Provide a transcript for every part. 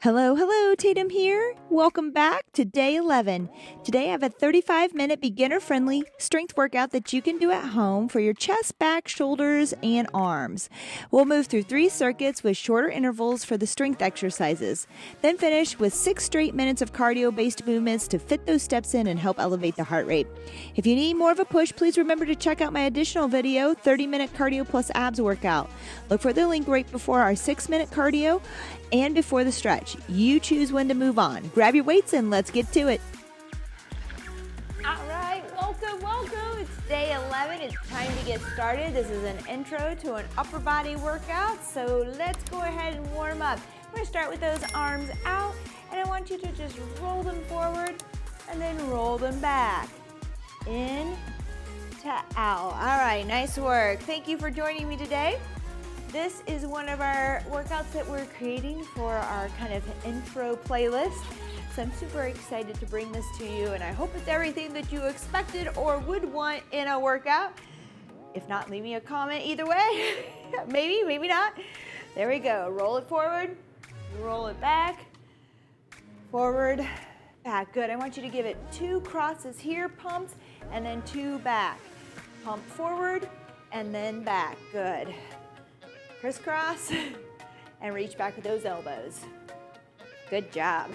Hello, hello, Tatum here. Welcome back to day 11. Today I have a 35-minute beginner-friendly strength workout that you can do at home for your chest, back, shoulders, and arms. We'll move through 3 circuits with shorter intervals for the strength exercises, then finish with 6 straight minutes of cardio-based movements to fit those steps in and help elevate the heart rate. If you need more of a push, please remember to check out my additional video, 30-minute cardio plus abs workout. Look for the link right before our 6-minute cardio and before the stretch. You choose when to move on. Grab your weights and let's get to it. All right, welcome. It's day 11. It's time to get started. This is an intro to an upper body workout. So let's go ahead and warm up. I'm going to start with those arms out, and I want you to just roll them forward and then roll them back. In to out. All right, nice work. Thank you for joining me today. This is one of our workouts that we're creating for our kind of intro playlist. So I'm super excited to bring this to you, and I hope it's everything that you expected or would want in a workout. If not, leave me a comment either way. maybe not. There we go. Roll it forward, roll it back, forward, back. Good. I want you to give it 2 crosses here, pumps, and then 2 back. Pump forward and then back. Good. Crisscross and reach back with those elbows. Good job.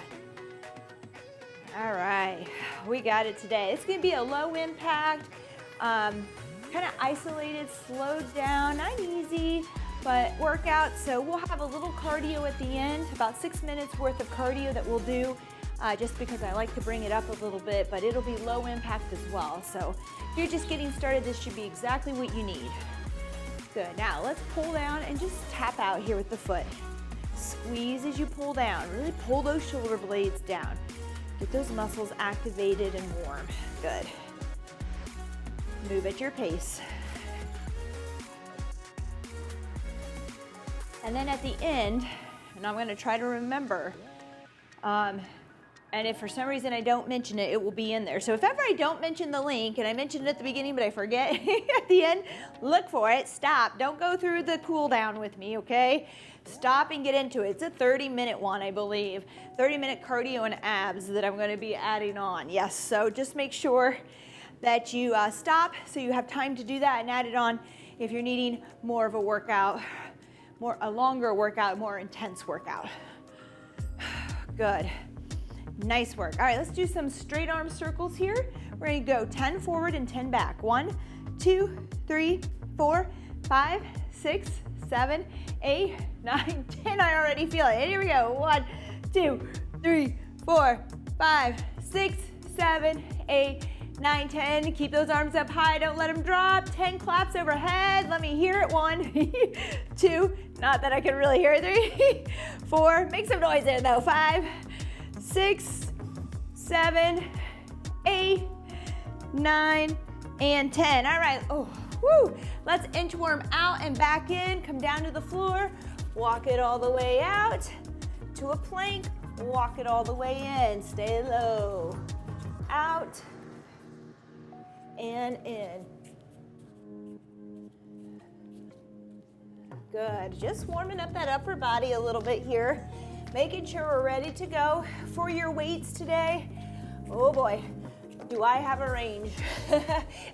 All right, we got it today. It's gonna be a low impact, kind of isolated, slowed down, not easy, but workout. So we'll have a little cardio at the end, about 6 minutes worth of cardio that we'll do, just because I like to bring it up a little bit, but it'll be low impact as well. So if you're just getting started, this should be exactly what you need. Good. Now let's pull down and just tap out here with the foot. Squeeze as you pull down. Really pull those shoulder blades down. Get those muscles activated and warm. Good. Move at your pace. And then at the end, and I'm going to try to remember, and if for some reason I don't mention it, it will be in there. So if ever I don't mention the link, and I mentioned it at the beginning, but I forget at the end, look for it, stop. Don't go through the cool down with me, okay? Stop and get into it. It's a 30-minute one, I believe. 30-minute cardio and abs that I'm going to be adding on. Yes, so just make sure that you stop so you have time to do that and add it on if you're needing more of a workout, a longer workout, more intense workout. Good. Nice work. All right, let's do some straight arm circles here. We're going to go 10 forward and 10 back. 1, 2, 3, 4, 5, 6, 7, 8, 9, 10. I already feel it. Here we go. 1, 2, 3, 4, 5, 6, 7, 8, 9, 10. Keep those arms up high. Don't let them drop. 10 claps overhead. Let me hear it. 1, 2, not that I can really hear it. 3, 4, make some noise there though. 5, 6, 7, 8, 9, and 10. All right, let's inchworm out and back in. Come down to the floor, walk it all the way out to a plank, walk it all the way in. Stay low, out, and in. Good, just warming up that upper body a little bit here. Making sure we're ready to go for your weights today. Oh boy, do I have a range.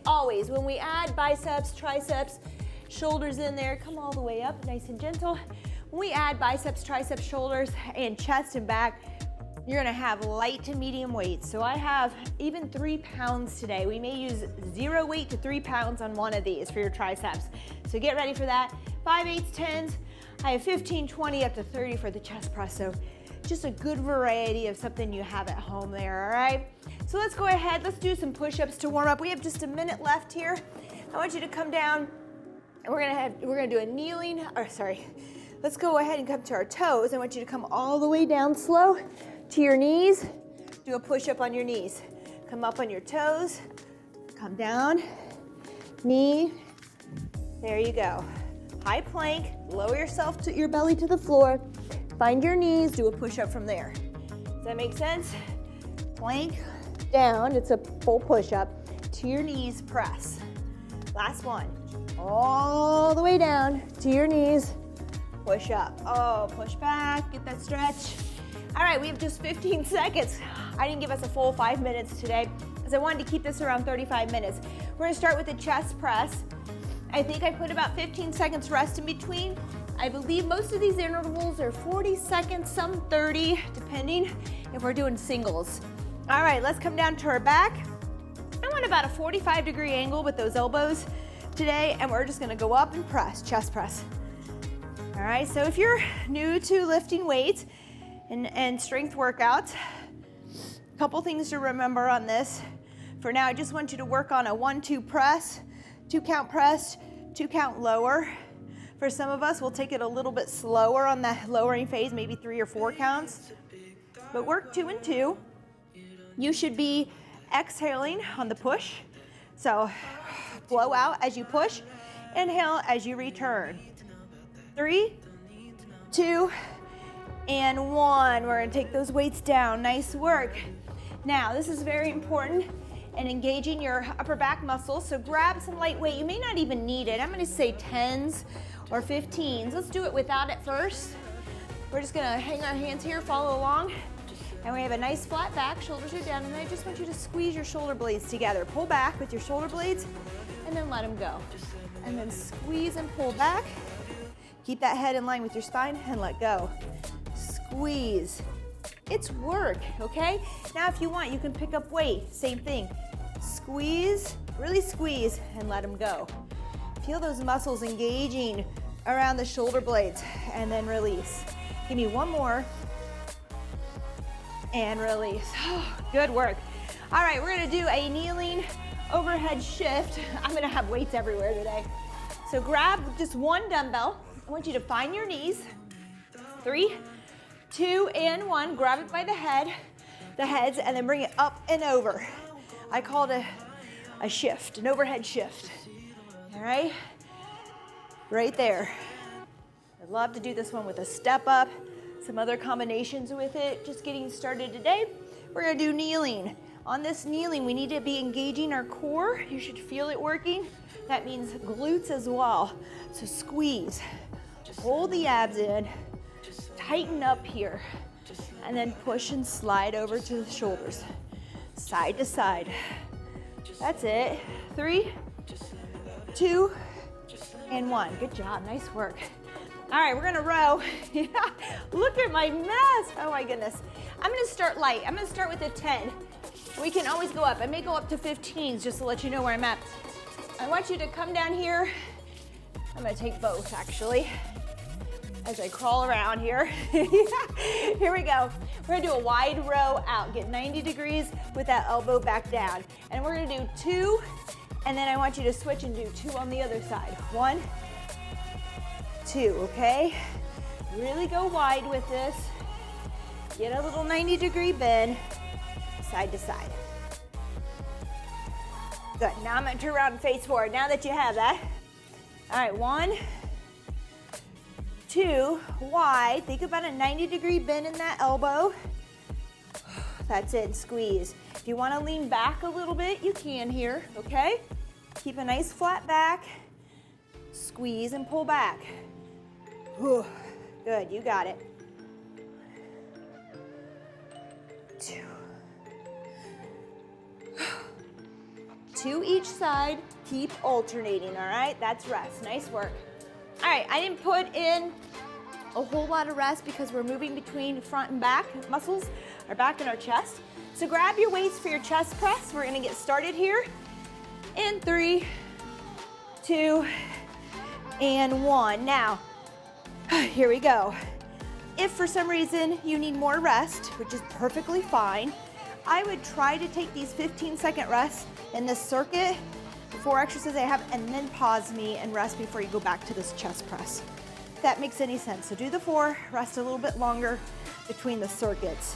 Always, when we add biceps, triceps, shoulders in there, come all the way up, nice and gentle. When we add biceps, triceps, shoulders, and chest and back, you're gonna have light to medium weights. So I have even 3 pounds today. We may use 0 weight to 3 pounds on one of these for your triceps. So get ready for that. 5, 8s, 10s. I have 15, 20, up to 30 for the chest press. So just a good variety of something you have at home there, all right? So let's go ahead, let's do some push-ups to warm up. We have just a minute left here. I want you to come down, and we're gonna do a kneeling, let's go ahead and come to our toes. I want you to come all the way down slow to your knees. Do a push-up on your knees. Come up on your toes, come down, knee, there you go. High plank, lower yourself to your belly to the floor, find your knees, do a push-up from there. Does that make sense? Plank, down, it's a full push-up, to your knees, press. Last one, all the way down to your knees, push up. Oh, push back, get that stretch. All right, we have just 15 seconds. I didn't give us a full 5 minutes today because I wanted to keep this around 35 minutes. We're gonna start with the chest press. I think I put about 15 seconds rest in between. I believe most of these intervals are 40 seconds, some 30, depending if we're doing singles. All right, let's come down to our back. I want about a 45-degree angle with those elbows today, and we're just gonna go up and press, chest press. All right, so if you're new to lifting weights and strength workouts, a couple things to remember on this. For now, I just want you to work on a 1-2 press, 2 count press, 2 count lower. For some of us, we'll take it a little bit slower on the lowering phase, maybe 3 or 4 counts. But work 2 and 2. You should be exhaling on the push. So blow out as you push, inhale as you return. 3, 2, and 1. We're gonna take those weights down. Nice work. Now, this is very important in engaging your upper back muscles. So grab some light weight. You may not even need it. I'm gonna say 10s or 15s. Let's do it without it first. We're just gonna hang our hands here, follow along. And we have a nice flat back, shoulders are down, and I just want you to squeeze your shoulder blades together. Pull back with your shoulder blades, and then let them go. And then squeeze and pull back. Keep that head in line with your spine, and let go. Squeeze. It's work, okay? Now if you want, you can pick up weight, same thing. Squeeze, really squeeze, and let them go. Feel those muscles engaging around the shoulder blades, and then release. Give me one more, and release. Good work. All right, we're gonna do a kneeling overhead shift. I'm gonna have weights everywhere today. So grab just one dumbbell. I want you to find your knees. 3, 2, and 1. Grab it by the heads, and then bring it up and over. I call it a shift, an overhead shift. All right, right there. I'd love to do this one with a step up, some other combinations with it. Just getting started today. We're gonna do kneeling. On this kneeling, we need to be engaging our core. You should feel it working. That means glutes as well. So squeeze, hold the abs in, tighten up here, and then push and slide over to the shoulders, side to side. That's it. 3, 2, and 1. Good job, nice work. All right, we're gonna row. Look at my mess. Oh my goodness. I'm gonna start light. I'm gonna start with a 10. We can always go up. I may go up to 15s just to let you know where I'm at. I want you to come down here. I'm gonna take both actually as I crawl around here. Here we go. We're gonna do a wide row out. Get 90 degrees with that elbow back down. And we're gonna do 2, and then I want you to switch and do 2 on the other side. 1, 2, okay? Really go wide with this. Get a little 90-degree bend, side to side. Good, now I'm gonna turn around and face forward, now that you have that. All right, 1, 2, wide. Think about a 90-degree bend in that elbow. That's it, squeeze. If you wanna lean back a little bit, you can here, okay? Keep a nice flat back. Squeeze and pull back. Whew. Good, you got it. 2. 2 each side, keep alternating, all right? That's rest, nice work. All right, I didn't put in a whole lot of rest because we're moving between front and back muscles, our back and our chest. So grab your weights for your chest press. We're gonna get started here in 3, 2, and 1. Now, here we go. If for some reason you need more rest, which is perfectly fine, I would try to take these 15-second rests in this circuit, the 4 exercises I have, and then pause me and rest before you go back to this chest press. If that makes any sense. So do the 4, rest a little bit longer between the circuits.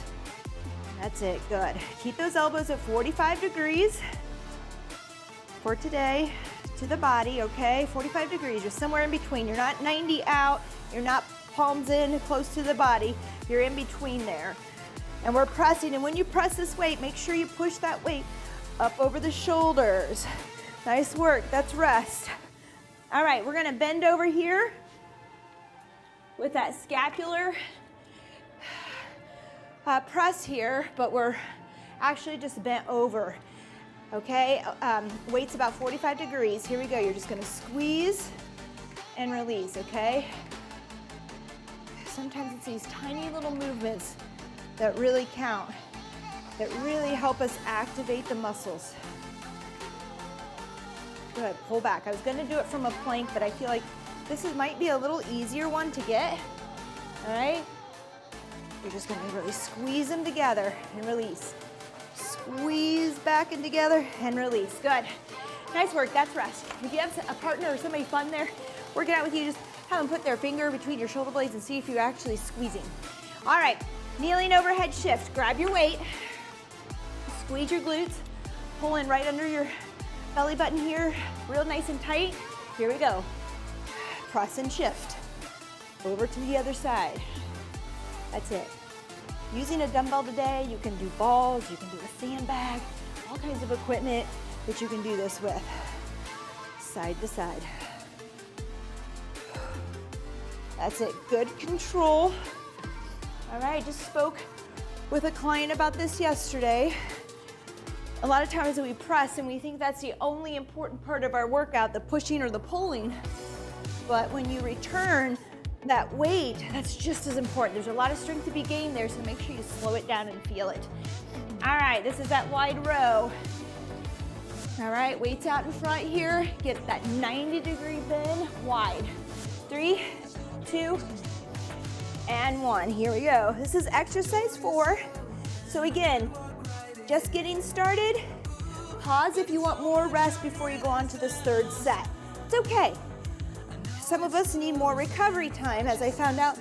That's it, good. Keep those elbows at 45 degrees for today to the body, okay? 45 degrees, you're somewhere in between. You're not 90 out, you're not palms in close to the body, you're in between there. And we're pressing, and when you press this weight, make sure you push that weight up over the shoulders. Nice work, that's rest. All right, we're gonna bend over here with that scapular press here, but we're actually just bent over. Okay, weight's about 45 degrees. Here we go. You're just gonna squeeze and release, okay? Sometimes it's these tiny little movements that really count, that really help us activate the muscles. Good, pull back. I was gonna do it from a plank, but I feel like might be a little easier one to get, all right? You're just gonna really squeeze them together and release. Squeeze back and together and release. Good. Nice work. That's rest. If you have a partner or somebody fun there working out with you, just have them put their finger between your shoulder blades and see if you're actually squeezing. All right. Kneeling overhead shift. Grab your weight. Squeeze your glutes. Pull in right under your belly button here. Real nice and tight. Here we go. Press and shift. Over to the other side. That's it. Using a dumbbell today, you can do balls, you can do a sandbag, all kinds of equipment that you can do this with. Side to side. That's it, good control. All right, just spoke with a client about this yesterday. A lot of times we press and we think that's the only important part of our workout, the pushing or the pulling. But when you return that weight, that's just as important. There's a lot of strength to be gained there, so make sure you slow it down and feel it. All right, this is that wide row. All right, weights out in front here. Get that 90-degree bend wide. 3, 2, and 1. Here we go. This is exercise 4. So again, just getting started. Pause if you want more rest before you go on to this third set. It's okay. Some of us need more recovery time, as I found out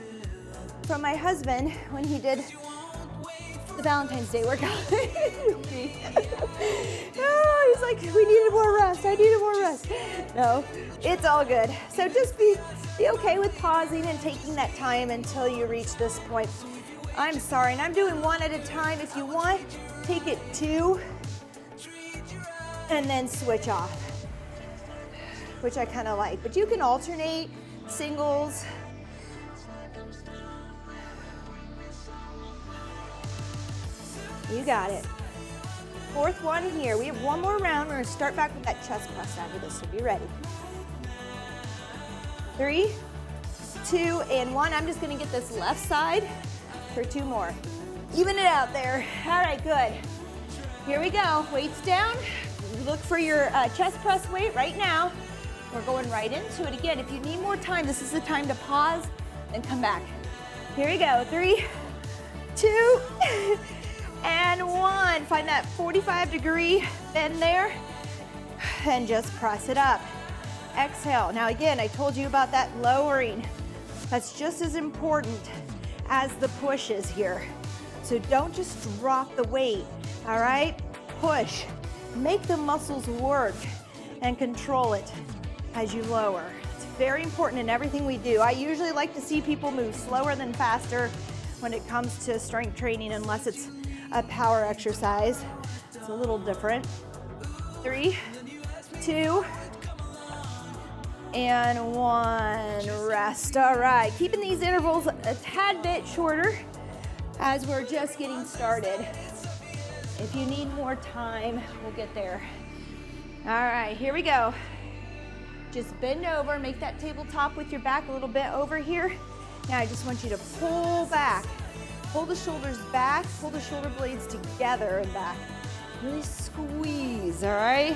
from my husband when he did the Valentine's Day workout. Oh, he's like, we needed more rest. I needed more rest. No, it's all good. So just be okay with pausing and taking that time until you reach this point. I'm sorry, and I'm doing one at a time. If you want, take it 2 and then switch off, which I kind of like. But you can alternate singles. You got it. Fourth one here. We have one more round. We're going to start back with that chest press after this, so be ready. 3, 2, and 1. I'm just going to get this left side for 2 more. Even it out there. All right, good. Here we go. Weights down. Look for your chest press weight right now. We're going right into it again. If you need more time, this is the time to pause and come back. Here we go. 3, 2, and 1. Find that 45-degree bend there and just press it up. Exhale. Now again, I told you about that lowering. That's just as important as the pushes here. So don't just drop the weight, all right? Push. Make the muscles work and control it as you lower. It's very important in everything we do. I usually like to see people move slower than faster when it comes to strength training, unless it's a power exercise. It's a little different. 3, 2, and 1. Rest. All right, keeping these intervals a tad bit shorter as we're just getting started. If you need more time, we'll get there. All right, here we go. Just bend over, make that tabletop with your back a little bit over here. Now I just want you to pull back. Pull the shoulders back, pull the shoulder blades together and back. Really squeeze, all right?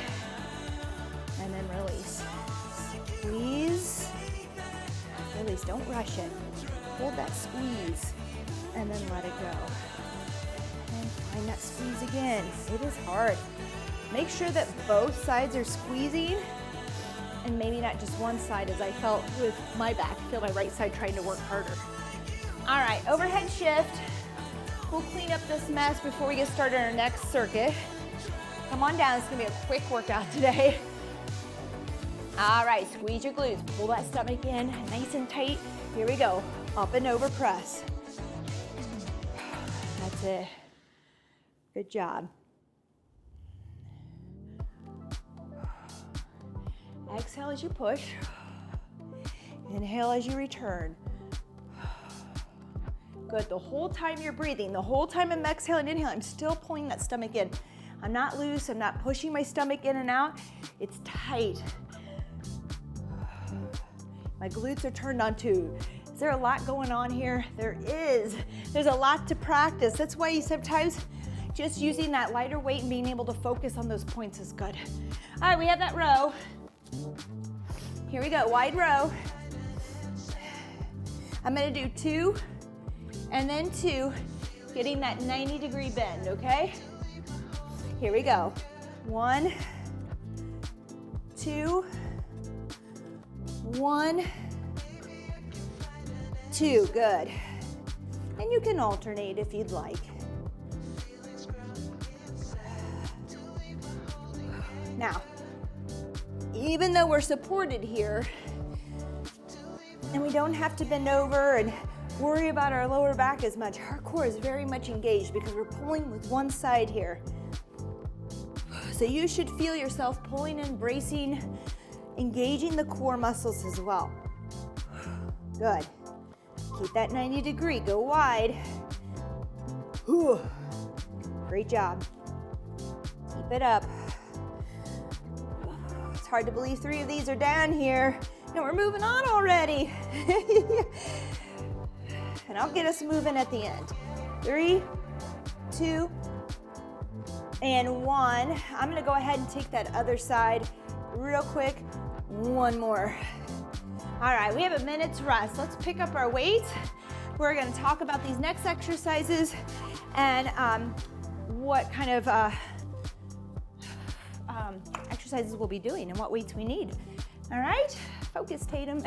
And then release. Squeeze, release, don't rush it. Hold that squeeze and then let it go. And find that squeeze again. It is hard. Make sure that both sides are squeezing and maybe not just one side, as I felt with my back. I feel my right side trying to work harder. All right, overhead shift. We'll clean up this mess before we get started on our next circuit. Come on down, it's gonna be a quick workout today. All right, squeeze your glutes. Pull that stomach in, nice and tight. Here we go, up and over press. That's it. Good job. Exhale as you push. Inhale as you return. Good, the whole time you're breathing, the whole time I'm exhaling, inhaling, I'm still pulling that stomach in. I'm not loose, I'm not pushing my stomach in and out. It's tight. My glutes are turned on too. Is there a lot going on here? There is. There's a lot to practice. That's why you sometimes just using that lighter weight and being able to focus on those points is good. All right, we have that row. Here we go, wide row. I'm gonna do 2 and then 2, getting that 90-degree bend, okay? Here we go. 1, 2, 1, 2, good. And you can alternate if you'd like. Now, even though we're supported here, and we don't have to bend over and worry about our lower back as much, our core is very much engaged because we're pulling with one side here. So you should feel yourself pulling and bracing, engaging the core muscles as well. Good. Keep that 90-degree, go wide. Whew. Great job. Keep it up. It's hard to believe 3 of these are down here, and we're moving on already. And I'll get us moving at the end. 3, 2, and 1. I'm gonna go ahead and take that other side real quick. 1 more. All right, we have a minute's rest. Let's pick up our weight. We're gonna talk about these next exercises and what kind of exercises we'll be doing and what weights we need. All right, focus, Tatum.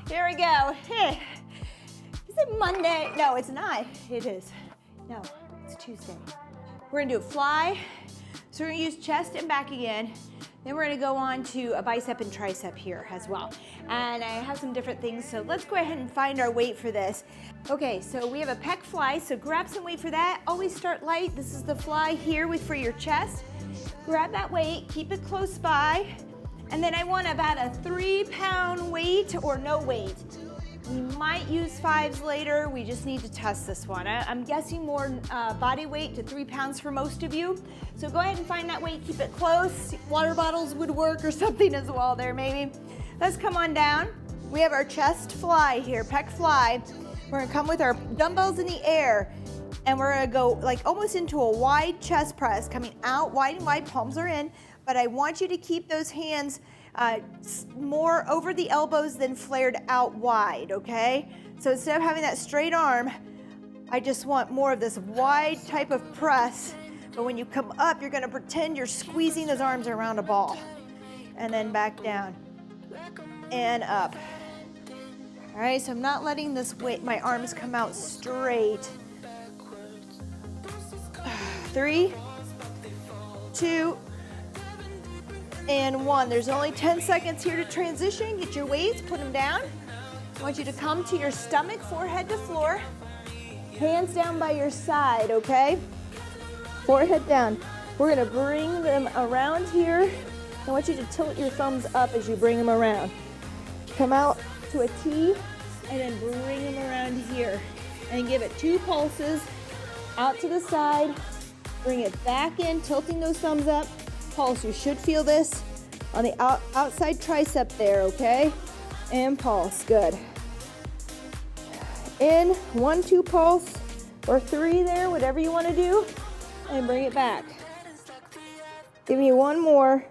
Here we go. Hey. Is it Monday? No, it's not. It is. No, it's Tuesday. We're gonna do a fly. So we're gonna use chest and back again. Then we're gonna go on to a bicep and tricep here as well. And I have some different things, so let's go ahead and find our weight for this. Okay, so we have a pec fly, so grab some weight for that. Always start light. This is the fly here for your chest. Grab that weight, keep it close by. And then I want about a 3-pound weight or no weight. We might use 5s later. We just need to test this one. I'm guessing more body weight to 3 pounds for most of you. So go ahead and find that weight, keep it close. Water bottles would work or something as well there maybe. Let's come on down. We have our chest fly here, pec fly. We're gonna come with our dumbbells in the air and we're gonna go like almost into a wide chest press, coming out wide and wide, palms are in, but I want you to keep those hands more over the elbows than flared out wide, okay? So instead of having that straight arm, I just want more of this wide type of press, but when you come up, you're gonna pretend you're squeezing those arms around a ball. And then back down and up. All right, so I'm not letting this weight, my arms come out straight. 3, 2, and 1. There's only 10 seconds here to transition. Get your weights, put them down. I want you to come to your stomach, forehead to floor. Hands down by your side, okay? Forehead down. We're gonna bring them around here. I want you to tilt your thumbs up as you bring them around. Come out to a T and then bring them around here. And give it 2 pulses out to the side. Bring it back in, tilting those thumbs up. Pulse, you should feel this on the outside tricep there, okay? And pulse, good. In, 1, 2 pulse, or 3 there, whatever you want to do, and bring it back. Give me 1 more.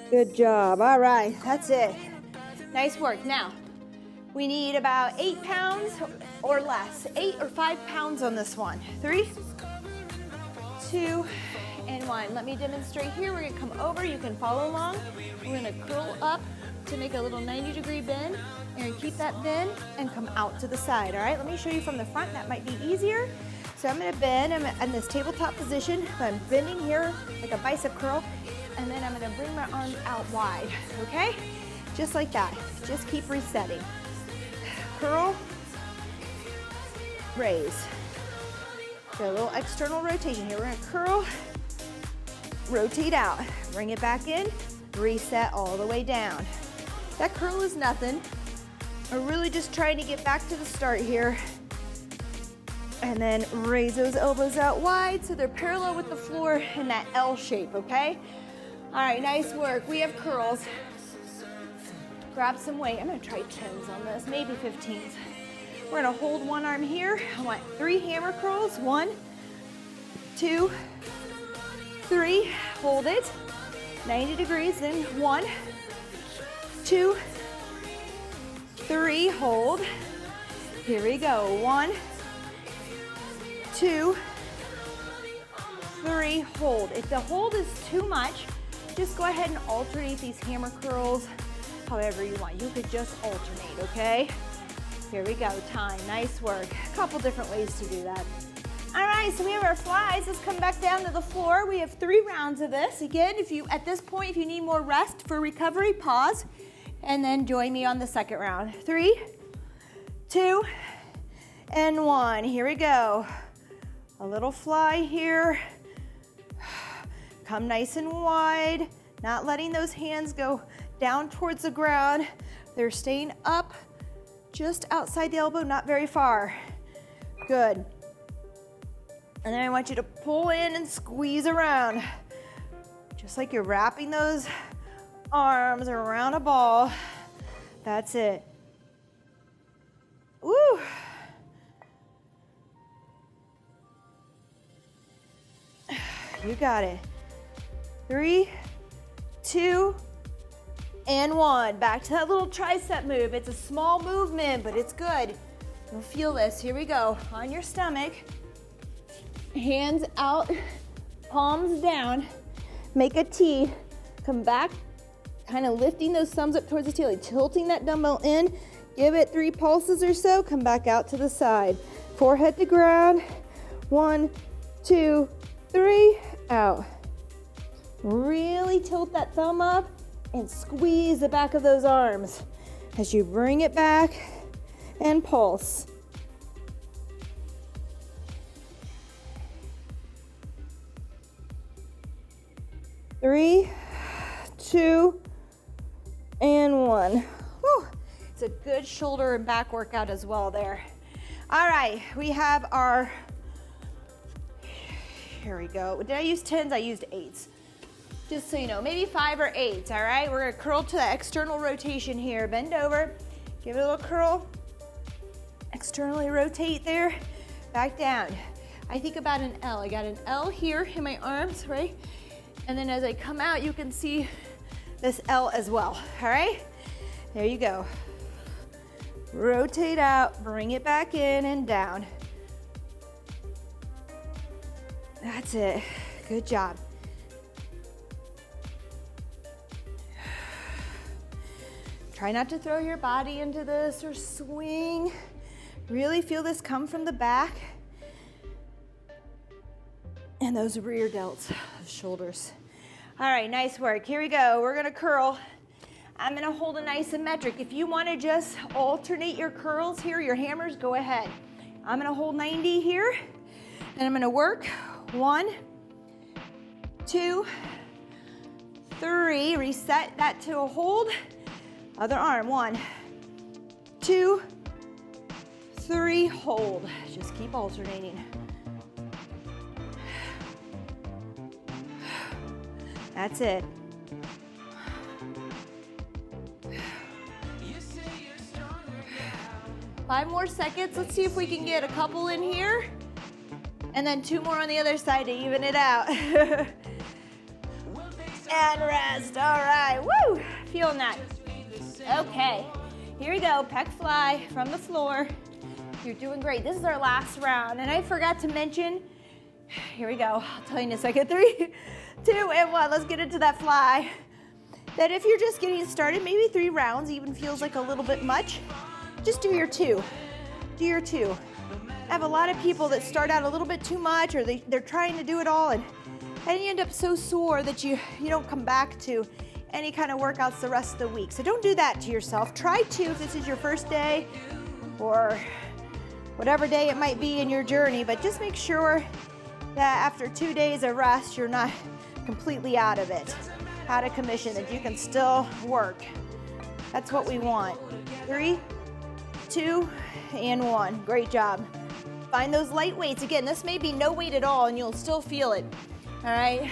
Good job, all right, that's it. Nice work. Now, we need about 8 pounds or less, 8 or 5 pounds on this one. 3, 2, and 1. Let me demonstrate here. We're gonna come over, you can follow along. We're gonna curl up to make a little 90-degree bend. You're gonna keep that bend and come out to the side, all right? Let me show you from the front, that might be easier. So I'm gonna bend, I'm in this tabletop position. I'm bending here like a bicep curl, and then I'm gonna bring my arms out wide, okay? Just like that, just keep resetting. Curl, raise. So a little external rotation here. We're gonna curl, rotate out, bring it back in, reset all the way down. That curl is nothing. We're really just trying to get back to the start here. And then raise those elbows out wide so they're parallel with the floor in that L shape, okay? All right, nice work. We have curls. Grab some weight. I'm gonna try 10s on this, maybe 15s. We're gonna hold one arm here. I want 3 hammer curls. 1, 2, 3. Hold it. 90 degrees, then 1, 2, 3. Hold. Here we go. 1, 2, 3. Hold. If the hold is too much, just go ahead and alternate these hammer curls however you want. You could just alternate, okay? Here we go, time, nice work. A couple different ways to do that. All right, so we have our flies. Let's come back down to the floor. We have 3 rounds of this. Again, at this point, if you need more rest for recovery, pause, and then join me on the second round. 3, 2, and 1. Here we go. A little fly here. Come nice and wide, not letting those hands go down towards the ground. They're staying up just outside the elbow, not very far. Good. And then I want you to pull in and squeeze around. Just like you're wrapping those arms around a ball. That's it. Woo! You got it. 3, 2, and 1. Back to that little tricep move. It's a small movement, but it's good. You'll feel this. Here we go. On your stomach. Hands out, palms down. Make a T. Come back, kind of lifting those thumbs up towards the ceiling. Tilting that dumbbell in. Give it 3 pulses or so. Come back out to the side. Forehead to ground. 1, 2, 3. Out. Really tilt that thumb up and squeeze the back of those arms as you bring it back and pulse. Three, 2, and 1. Whew. It's a good shoulder and back workout as well there. All right, we have our, here we go. Did I use 10s? I used 8s. Just so you know, maybe 5 or 8s, all right? We're gonna curl to the external rotation here. Bend over, give it a little curl. Externally rotate there, back down. I think about an L. I got an L here in my arms, right? And then as I come out, you can see this L as well, all right? There you go. Rotate out, bring it back in and down. That's it, good job. Try not to throw your body into this or swing. Really feel this come from the back and those rear delts of shoulders. All right, nice work. Here we go. We're gonna curl. I'm gonna hold an isometric. If you wanna just alternate your curls here, your hammers, go ahead. I'm gonna hold 90 here, and I'm gonna work 1, 2, 3. Reset that to a hold. Other arm, 1, 2, 3, hold. Just keep alternating. That's it. Five more seconds. Let's see if we can get a couple in here. And then 2 more on the other side to even it out. And rest. All right. Woo! Feeling that. Okay. Here we go. Pec fly from the floor. You're doing great. This is our last round. And I forgot to mention, here we go. I'll tell you in a second. 3, 2, and 1. Let's get into that fly. That if you're just getting started, maybe 3 rounds even feels like a little bit much. Just do your 2. Do your 2. I have a lot of people that start out a little bit too much, or they're trying to do it all, and you end up so sore that you don't come back to any kind of workouts the rest of the week. So don't do that to yourself. Try 2 if this is your first day, or whatever day it might be in your journey, but just make sure that after 2 days of rest, you're not completely out of it, out of commission, that you can still work. That's what we want. 3, 2, and 1. Great job. Find those light weights. Again, this may be no weight at all and you'll still feel it. All right?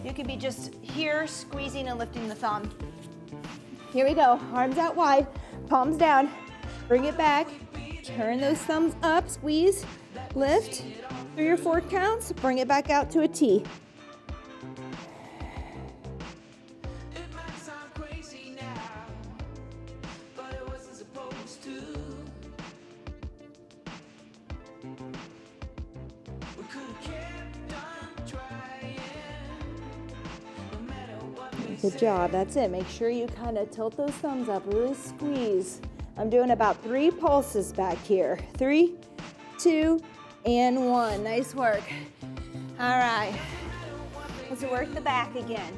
You could be just here squeezing and lifting the thumb. Here we go. Arms out wide, palms down. Bring it back. Turn those thumbs up, squeeze, lift. 3 or 4 counts. Bring it back out to a T. Good job, that's it. Make sure you kind of tilt those thumbs up, really squeeze. I'm doing about 3 pulses back here. 3, 2, and 1. Nice work. All right, let's work the back again.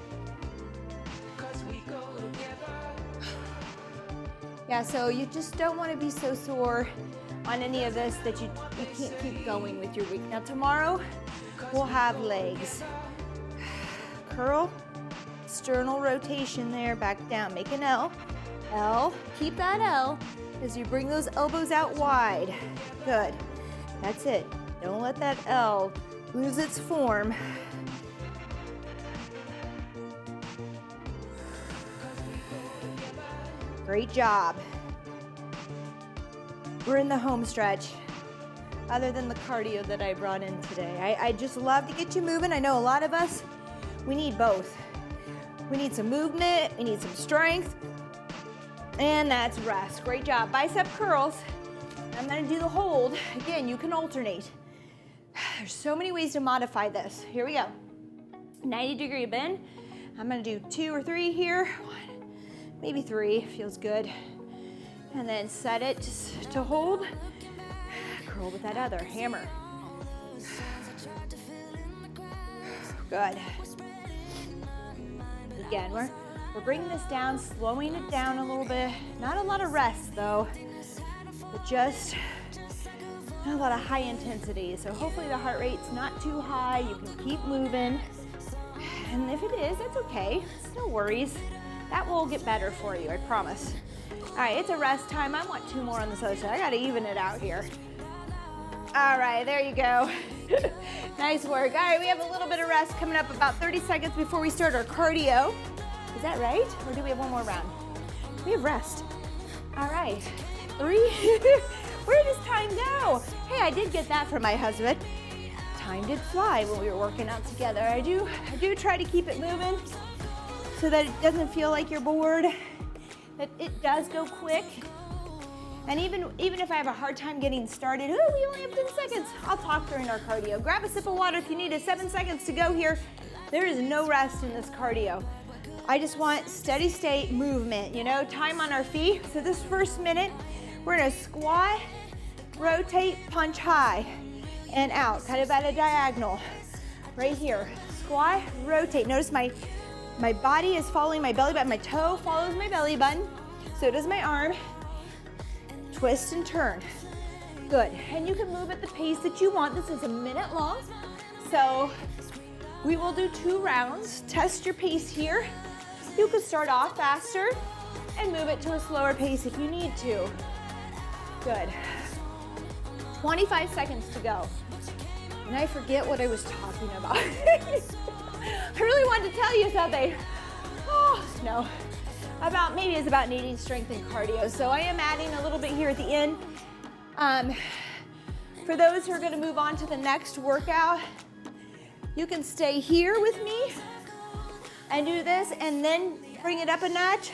Yeah, so you just don't want to be so sore on any of this that you can't keep going with your week. Now tomorrow, we'll have legs. Curl. Sternal rotation there, back down. Make an L. L. Keep that L as you bring those elbows out wide. Good. That's it. Don't let that L lose its form. Great job. We're in the home stretch. Other than the cardio that I brought in today. I just love to get you moving. I know a lot of us, we need both. We need some movement, we need some strength, and that's rest. Great job. Bicep curls. I'm gonna do the hold. Again, you can alternate. There's so many ways to modify this. Here we go. 90-degree bend. I'm gonna do 2 or 3 here. 1, maybe 3, feels good. And then set it just to hold. Curl with that other, hammer. Good. Again, we're bringing this down, slowing it down a little bit. Not a lot of rest though, but just not a lot of high intensity. So hopefully the heart rate's not too high. You can keep moving. And if it is, that's okay. No worries. That will get better for you, I promise. All right, it's a rest time. I want 2 more on this other side. I gotta even it out here. All right, there you go. Nice work. All right, we have a little bit of rest coming up, about 30 seconds before we start our cardio. Is that right? Or do we have one more round? We have rest. All right, 3. Where does time go? Hey, I did get that from my husband. Time did fly when we were working out together. I do try to keep it moving so that it doesn't feel like you're bored, that it does go quick. And even if I have a hard time getting started, we only have 10 seconds. I'll talk during our cardio. Grab a sip of water if you need it. 7 seconds to go here. There is no rest in this cardio. I just want steady state movement, time on our feet. So this first minute, we're gonna squat, rotate, punch high, and out, kind of at a diagonal. Right here, squat, rotate. Notice my body is following my belly button. My toe follows my belly button. So does my arm. Twist and turn. Good. And you can move at the pace that you want. This is a minute long. So we will do 2 rounds. Test your pace here. You could start off faster and move it to a slower pace if you need to. Good. 25 seconds to go. And I forget what I was talking about. I really wanted to tell you something. Oh, no. Maybe it's about needing strength and cardio. So I am adding a little bit here at the end. For those who are gonna move on to the next workout, you can stay here with me and do this and then bring it up a notch.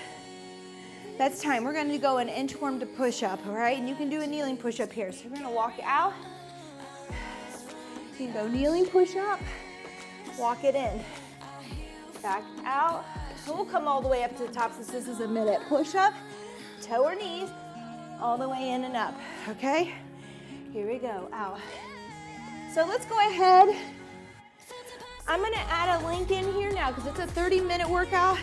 That's time. We're gonna go an inchworm to push up, all right? And you can do a kneeling push up here. So we're gonna walk out. You can go kneeling push up, walk it in, back out. So we'll come all the way up to the top since this is a minute. Push up, toe or knees, all the way in and up, okay? Here we go, out. So let's go ahead. I'm gonna add a link in here now because it's a 30-minute workout.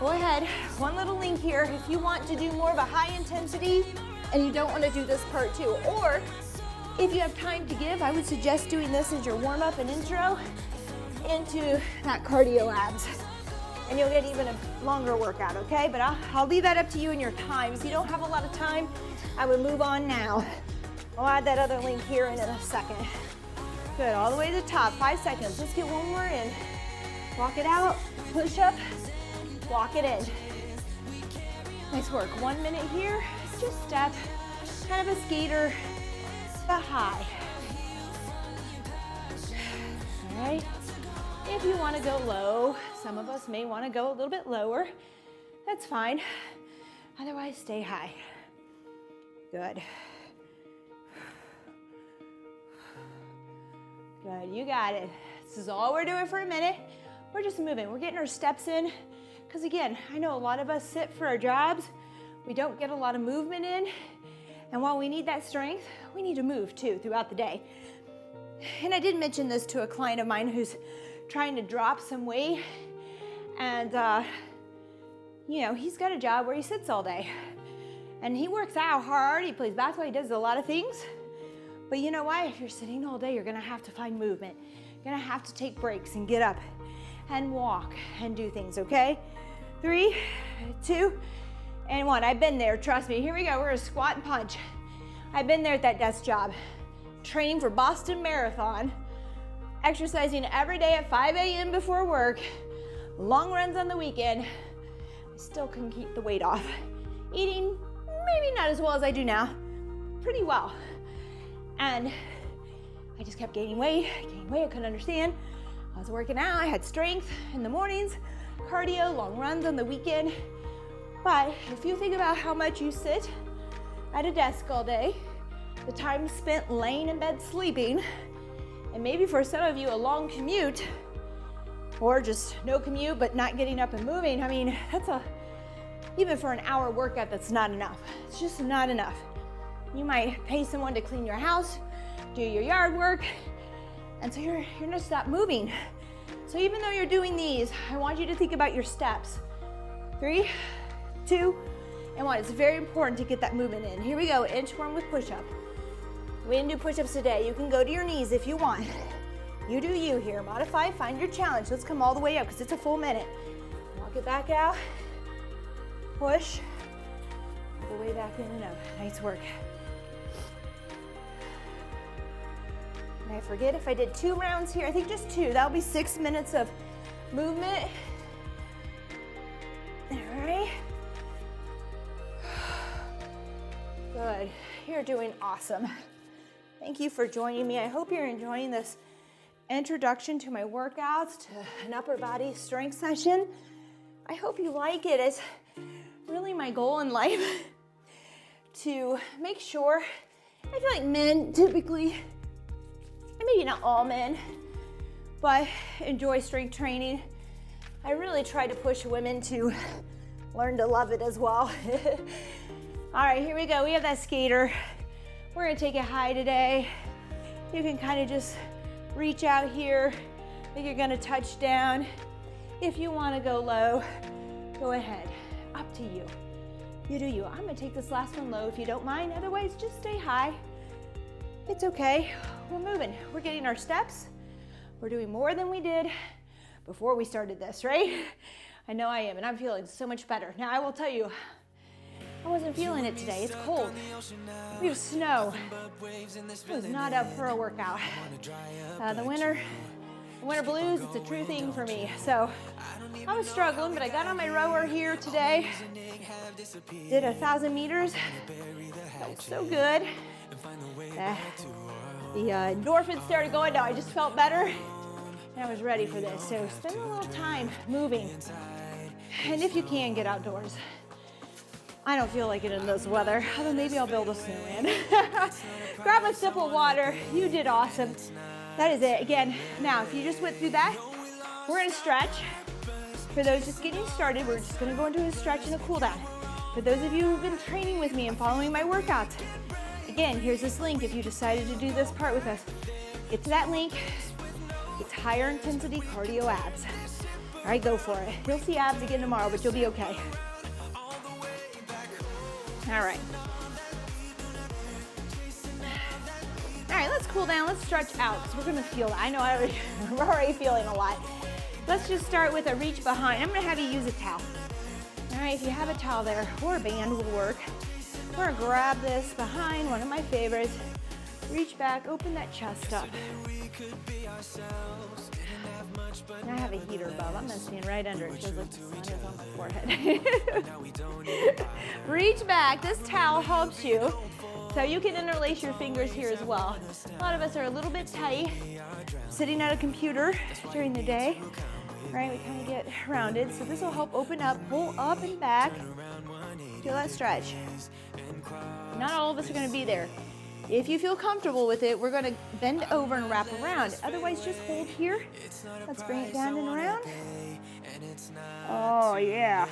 Go ahead, one little link here if you want to do more of a high intensity and you don't want to do this part too. Or if you have time to give, I would suggest doing this as your warm-up and intro into that cardio abs. and you'll get even a longer workout, okay? But I'll leave that up to you and your time. If you don't have a lot of time, I would move on now. I'll add that other link here in a second. Good, all the way to the top, 5 seconds. Let's get one more in. Walk it out, push up, walk it in. Nice work, 1 minute here, just step, kind of a skater, but high. All right, if you wanna go low, some of us may wanna go a little bit lower, that's fine. Otherwise, stay high. Good. Good, you got it. This is all we're doing for a minute. We're just moving, we're getting our steps in. Because again, I know a lot of us sit for our jobs. We don't get a lot of movement in. And while we need that strength, we need to move too throughout the day. And I did mention this to a client of mine who's trying to drop some weight. And, you know, he's got a job where he sits all day. And he works out hard, he plays basketball, he does a lot of things. But you know what? If you're sitting all day, you're gonna have to find movement. You're gonna have to take breaks and get up and walk and do things, okay? 3, 2, and 1. I've been there, trust me. Here we go, we're gonna squat and punch. I've been there at that desk job, training for Boston Marathon, exercising every day at 5 a.m. before work, long runs on the weekend. I still couldn't keep the weight off. Eating, maybe not as well as I do now, pretty well. And I just kept gaining weight, I couldn't understand. I was working out, I had strength in the mornings, cardio, long runs on the weekend. But if you think about how much you sit at a desk all day, the time spent laying in bed sleeping, and maybe for some of you a long commute, or just no commute but not getting up and moving, I mean, even for an hour workout, that's not enough. It's just not enough. You might pay someone to clean your house, do your yard work, and so you're gonna stop moving. So even though you're doing these, I want you to think about your steps. 3, 2, and 1. It's very important to get that movement in. Here we go, inchworm with push-up. We didn't do push-ups today. You can go to your knees if you want. You do you here. Modify, find your challenge. Let's come all the way up because it's a full minute. Walk it back out, push, all the way back in and up. Nice work. I forget if I did 2 rounds here. I think just 2. That'll be 6 minutes of movement. All right. Good. You're doing awesome. Thank you for joining me. I hope you're enjoying this introduction to my workouts, to an upper body strength session. I hope you like it. It's really my goal in life to make sure, I feel like men typically, maybe not all men, but enjoy strength training. I really try to push women to learn to love it as well. All right, here we go. We have that skater. We're gonna take it high today. You can kind of just reach out here, like you're gonna touch down. If you wanna go low, go ahead, up to you. You do you. I'm gonna take this last one low if you don't mind. Otherwise, just stay high. It's okay. We're moving. We're getting our steps. We're doing more than we did before we started this, right? I know I am, and I'm feeling so much better. Now, I will tell you, I wasn't feeling it today. It's cold. We have snow. I was not up for a workout. The winter blues, it's a true thing for me. So I was struggling, but I got on my rower here today. Did 1,000 meters. Felt so good. The endorphins started going down. I just felt better, and I was ready for this. So spend a little time moving, and if you can, get outdoors. I don't feel like it in this weather, although maybe I'll build a snowman. Grab a sip of water. You did awesome. That is it. Again, now if you just went through that, we're gonna stretch. For those just getting started, we're just gonna go into a stretch and a cool down. For those of you who've been training with me and following my workouts, again, here's this link if you decided to do this part with us. Get to that link. It's higher intensity cardio abs. All right, go for it. You'll see abs again tomorrow, but you'll be okay. All right. All right, let's cool down. Let's stretch out because we're gonna feel that. I know we're already feeling a lot. Let's just start with a reach behind. I'm gonna have you use a towel. All right, if you have a towel there, or a band will work. We're gonna grab this behind, one of my favorites. Reach back, open that chest up. And I have a heater above. I'm gonna stand right under it. Feels like the sun is on my forehead. Reach back. This towel helps you. So you can interlace your fingers here as well. A lot of us are a little bit tight, sitting at a computer during the day. Right, we kind of get rounded. So this will help open up, pull up and back. Feel that stretch. Not all of us are gonna be there. If you feel comfortable with it, we're gonna bend over and wrap around. Otherwise, just hold here. Let's bring it down and around. Oh, yeah.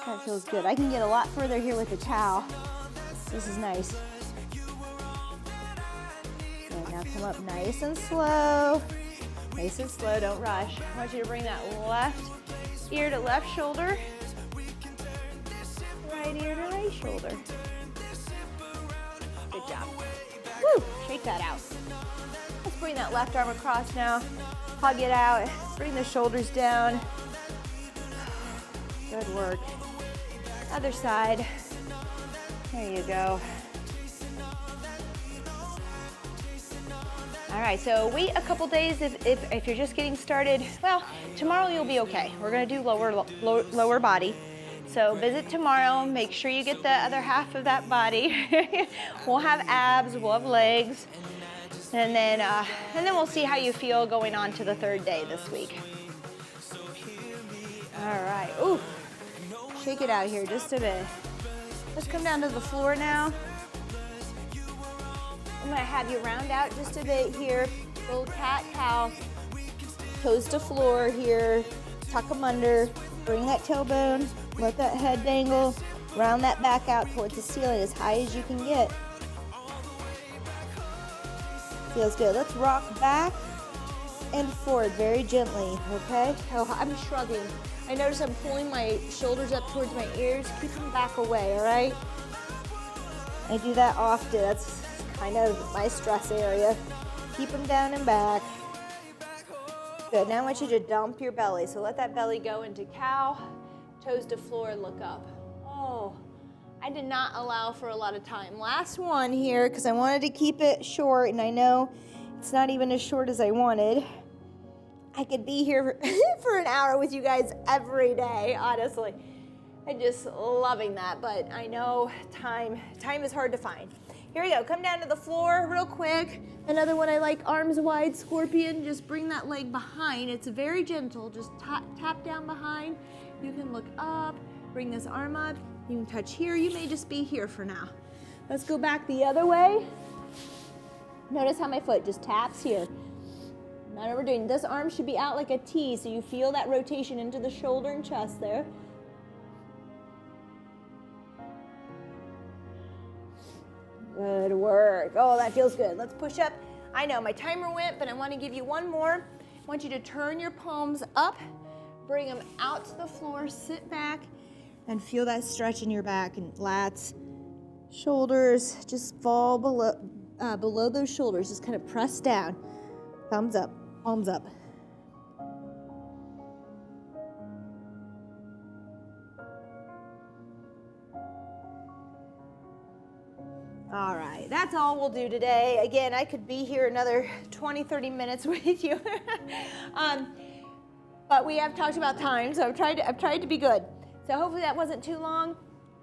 That feels good. I can get a lot further here with the towel. This is nice. Okay, now come up nice and slow. Nice and slow, don't rush. I want you to bring that left ear to left shoulder. Right ear to right shoulder. Good job. Woo, shake that out. Let's bring that left arm across now. Hug it out. Bring the shoulders down. Good work. Other side. There you go. All right, so wait a couple days if you're just getting started. Well, tomorrow you'll be okay. We're gonna do lower body. So visit tomorrow, make sure you get the other half of that body. We'll have abs, we'll have legs, and then we'll see how you feel going on to the third day this week. All right, ooh, shake it out here just a bit. Let's come down to the floor now. I'm gonna have you round out just a bit here. Little cat-cow, toes to floor here, tuck them under, bring that tailbone, let that head dangle, round that back out towards the ceiling as high as you can get. Feels good. Let's rock back and forward very gently, okay? Oh, I'm shrugging. I notice I'm pulling my shoulders up towards my ears. Keep them back away, all right? I do that often. That's kind of my stress area. Keep them down and back. Good. Now I want you to dump your belly. So let that belly go into cow, toes to floor, look up. Oh, I did not allow for a lot of time. Last one here, because I wanted to keep it short, and I know it's not even as short as I wanted. I could be here for an hour with you guys every day, honestly. I'm just loving that, but I know time is hard to find. Here we go, come down to the floor real quick. Another one I like, arms wide, scorpion. Just bring that leg behind. It's very gentle, just tap down behind. You can look up, bring this arm up. You can touch here, you may just be here for now. Let's go back the other way. Notice how my foot just taps here. Not overdoing. This arm should be out like a T, so you feel that rotation into the shoulder and chest there. Good work. Oh, that feels good. Let's push up. I know my timer went, but I want to give you one more. I want you to turn your palms up, bring them out to the floor, sit back, and feel that stretch in your back and lats, shoulders. Just fall below those shoulders. Just kind of press down. Thumbs up, palms up. All right, that's all we'll do today. Again, I could be here another 20, 30 minutes with you. But we have talked about time, so I've tried to be good. So hopefully that wasn't too long,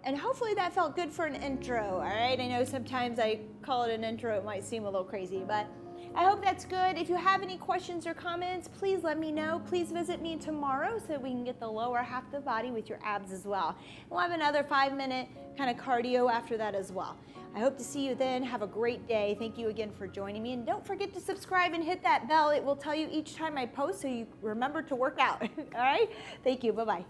and hopefully that felt good for an intro, all right? I know sometimes I call it an intro, it might seem a little crazy, but I hope that's good. If you have any questions or comments, please let me know. Please visit me tomorrow so we can get the lower half of the body with your abs as well. We'll have another 5-minute kind of cardio after that as well. I hope to see you then. Have a great day. Thank you again for joining me. And don't forget to subscribe and hit that bell. It will tell you each time I post so you remember to work out. All right? Thank you. Bye-bye.